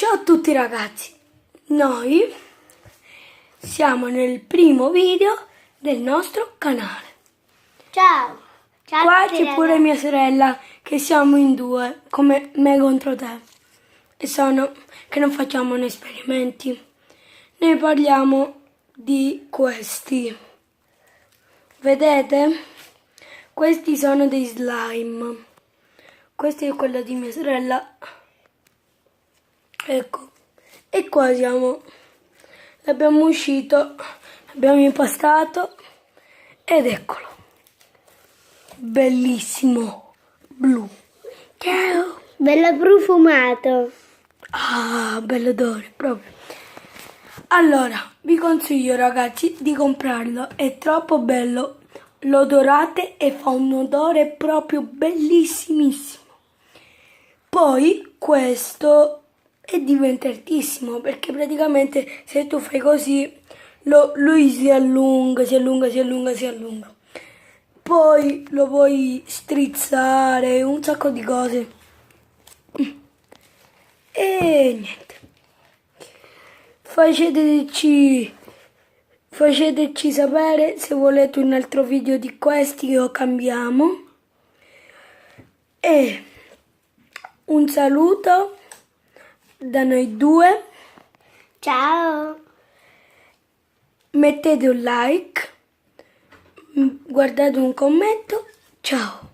Ciao a tutti ragazzi, noi siamo nel primo video del nostro canale. Ciao! Ciao Qua c'è pure mia sorella, che siamo in due, come me contro te. E che non facciamo né esperimenti, ne parliamo di questi. Vedete? Questi sono dei slime. Questo è quello di mia sorella. Ecco, e qua siamo, l'abbiamo uscito, l'abbiamo impastato ed eccolo, bellissimo, blu. Ciao! Bello profumato. Ah, bello odore, proprio. Allora, vi consiglio ragazzi di comprarlo, è troppo bello, lo odorate e fa un odore proprio bellissimissimo. Poi questo è divertentissimo perché praticamente se tu fai così lui si allunga, si allunga, si allunga, si allunga. Poi lo puoi strizzare, un sacco di cose. E niente. Faceteci sapere se volete un altro video di questi o cambiamo. E un saluto da noi due. Ciao! Mettete un like, guardate un commento. Ciao!